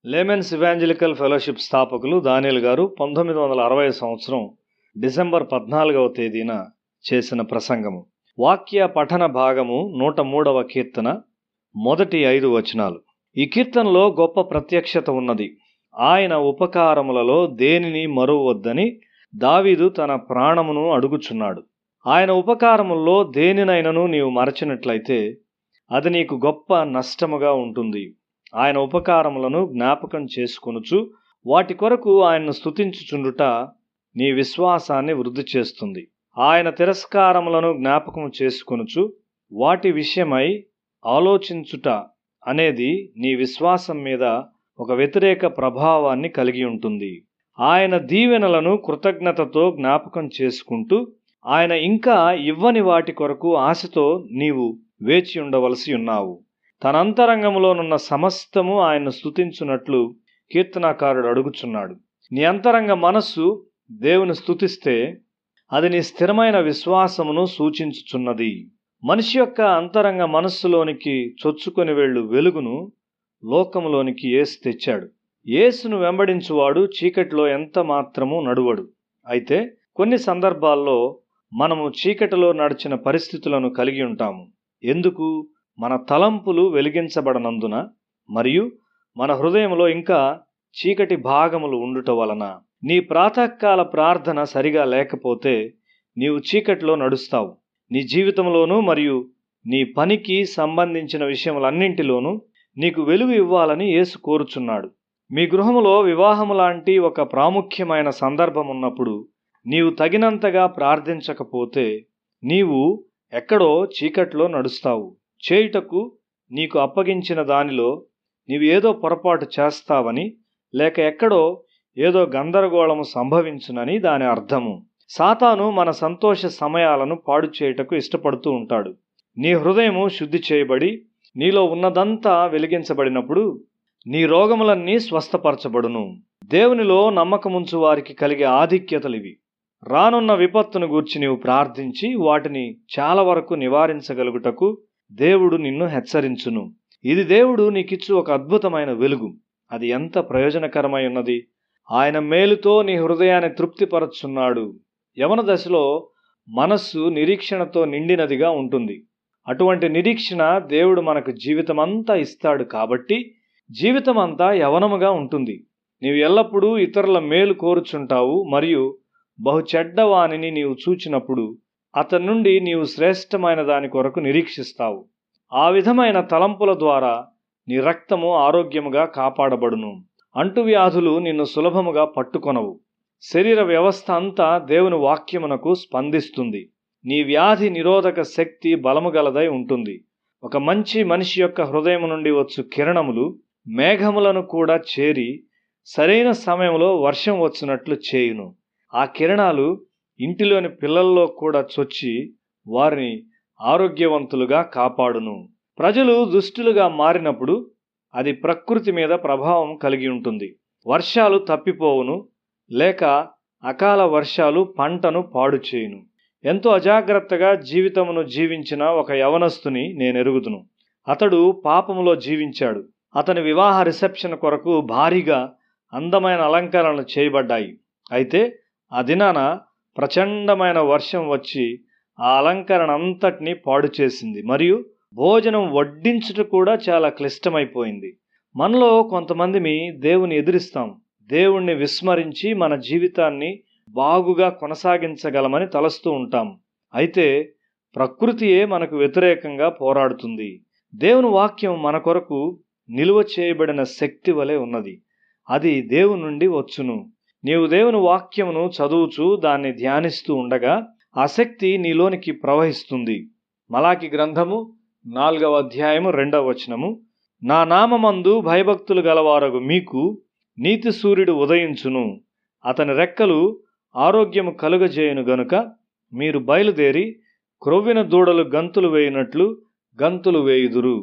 Laymen's evangelical fellowship స్థాపకులు దానియేల్ గారు 1960 సంవత్సరం డిసెంబర్ 14వ తేదీన చేసిన ప్రసంగము. వాక్య పఠన భాగము 103వ కీర్తన మొదటి 5 వచనాలు. ఈ కీర్తనలో గొప్ప ప్రత్యక్షత ఉన్నది. ఆయన ఉపకారములలో దేనిని మరువవద్దని దావీదు తన ప్రాణమును అడుగుచున్నాడు. ఆయన ఉపకారముల్లో దేనినైనను నీవు మరచినట్లయితే అది నీకు గొప్ప నష్టముగా ఉంటుంది. ఆయన ఉపకారములను జ్ఞాపకం చేసుకొనుచు వాటి కొరకు ఆయన్ను స్తుతించుచుండుట నీ విశ్వాసాన్ని వృద్ధి చేస్తుంది. ఆయన తిరస్కారములను జ్ఞాపకం చేసుకొనుచు వాటి విషయమై ఆలోచించుట అనేది నీ విశ్వాసం మీద ఒక వ్యతిరేక ప్రభావాన్ని కలిగి ఉంటుంది. ఆయన దీవెనలను కృతజ్ఞతతో జ్ఞాపకం చేసుకుంటూ ఆయన ఇంకా ఇవ్వని వాటి కొరకు ఆశతో నీవు వేచి ఉండవలసి ఉన్నావు. తన అంతరంగంలోనున్న సమస్తము ఆయన్ను స్తుతించున్నట్లు కీర్తనాకారుడు అడుగుచున్నాడు. నీ అంతరంగ మనస్సు దేవుని స్తుతిస్తే అది నీ స్థిరమైన విశ్వాసమును సూచించుచున్నది. మనిషి యొక్క అంతరంగ మనస్సులోనికి చొచ్చుకొని వెళ్ళు వెలుగును లోకములోనికి యేసు తెచ్చాడు. యేసును వెంబడించువాడు చీకటిలో ఎంత మాత్రము నడువడు. అయితే కొన్ని సందర్భాల్లో మనము చీకటిలో నడిచిన పరిస్థితులను కలిగి ఉంటాము. ఎందుకు? మన తలంపులు వెలిగించబడనందున మరియు మన హృదయంలో ఇంకా చీకటి భాగములు ఉండుట వలన. నీ ప్రాతకాల ప్రార్థన సరిగా లేకపోతే నీవు చీకటిలో నడుస్తావు. నీ జీవితంలోనూ మరియు నీ పనికి సంబంధించిన విషయములన్నింటిలోనూ నీకు వెలుగు ఇవ్వాలని యేసు కోరుచున్నాడు. మీ గృహములో వివాహము లాంటి ఒక ప్రాముఖ్యమైన సందర్భం ఉన్నప్పుడు నీవు తగినంతగా ప్రార్థించకపోతే నీవు ఎక్కడో చీకట్లో నడుస్తావు. చేయుటకు నీకు అప్పగించిన దానిలో నీవు ఏదో పొరపాటు చేస్తావని, లేక ఎక్కడో ఏదో గందరగోళము సంభవించునని దాని అర్థము. సాతాను మన సంతోష సమయాలను పాడు చేయుటకు ఇష్టపడుతూ ఉంటాడు. నీ హృదయము శుద్ధి చేయబడి నీలో ఉన్నదంతా వెలిగించబడినప్పుడు నీ రోగములన్నీ స్వస్థపరచబడును. దేవునిలో నమ్మకముంచు వారికి కలిగే ఆధిక్యతలివి. రానున్న విపత్తును గూర్చి నీవు ప్రార్థించి వాటిని చాలా వరకు నివారించగలుగుటకు దేవుడు నిన్ను హెచ్చరించును. ఇది దేవుడు నీకిచ్చు ఒక అద్భుతమైన వెలుగు. అది ఎంత ప్రయోజనకరమై ఉన్నది. ఆయన మేలుతో నీ హృదయాన్ని తృప్తిపరచున్నాడు. యవన దశలో మనస్సు నిరీక్షణతో నిండినదిగా ఉంటుంది. అటువంటి నిరీక్షణ దేవుడు మనకు జీవితమంతా ఇస్తాడు. కాబట్టి జీవితమంతా యవనముగా ఉంటుంది. నీవు ఎల్లప్పుడూ ఇతరుల మేలు కోరుచుంటావు మరియు బహు చెడ్డవానిని నీవు చూచినప్పుడు అతని నుండి నీవు శ్రేష్టమైన దాని కొరకు నిరీక్షిస్తావు. ఆ విధమైన తలంపుల ద్వారా నీ రక్తము ఆరోగ్యముగా కాపాడబడును. అంటువ్యాధులు నిన్ను సులభముగా పట్టుకొనవు. శరీర వ్యవస్థ అంతా దేవుని వాక్యమునకు స్పందిస్తుంది. నీ వ్యాధి నిరోధక శక్తి బలము గలదై ఉంటుంది. ఒక మంచి మనిషి యొక్క హృదయం నుండి వచ్చు కిరణములు మేఘములను కూడా చేరి సరైన సమయంలో వర్షం వచ్చినట్లు చేయును. ఆ కిరణాలు ఇంటిలోని పిల్లల్లో కూడా చొచ్చి వారిని ఆరోగ్యవంతులుగా కాపాడును. ప్రజలు దుష్టులుగా మారినప్పుడు అది ప్రకృతి మీద ప్రభావం కలిగి ఉంటుంది. వర్షాలు తప్పిపోవును, లేక అకాల వర్షాలు పంటను పాడు చేయును. ఎంతో అజాగ్రత్తగా జీవితమును జీవించిన ఒక యవనస్తుని నేనెరుగుదును. అతడు పాపములో జీవించాడు. అతని వివాహ రిసెప్షన్ కొరకు భారీగా అందమైన అలంకరణలు చేయబడ్డాయి. అయితే ఆ దినాన ప్రచండమైన వర్షం వచ్చి ఆ అలంకరణ అంతటినీ పాడు చేసింది మరియు భోజనం వడ్డించుట కూడా చాలా క్లిష్టమైపోయింది. మనలో కొంతమంది దేవుని ఎదిరిస్తాం. దేవుణ్ణి విస్మరించి మన జీవితాన్ని బాగుగా కొనసాగించగలమని తలస్తూ ఉంటాం. అయితే ప్రకృతియే మనకు వ్యతిరేకంగా పోరాడుతుంది. దేవుని వాక్యం మన కొరకు నిలువ చేయబడిన శక్తి వలె ఉన్నది. అది దేవుని నుండి వచ్చును. నీవు దేవుని వాక్యమును చదువుచు దాన్ని ధ్యానిస్తూ ఉండగా ఆ శక్తి నీలోనికి ప్రవహిస్తుంది. మలాకి గ్రంథము 4వ అధ్యాయము 2వ వచనము. నా నామమందు భయభక్తులు గలవారగు మీకు నీతి సూర్యుడు ఉదయించును. అతని రెక్కలు ఆరోగ్యము కలుగజేయును గనుక మీరు బయలుదేరి క్రొవ్విన దూడలు గంతులు వేయునట్లు గంతులు వేయుదురు.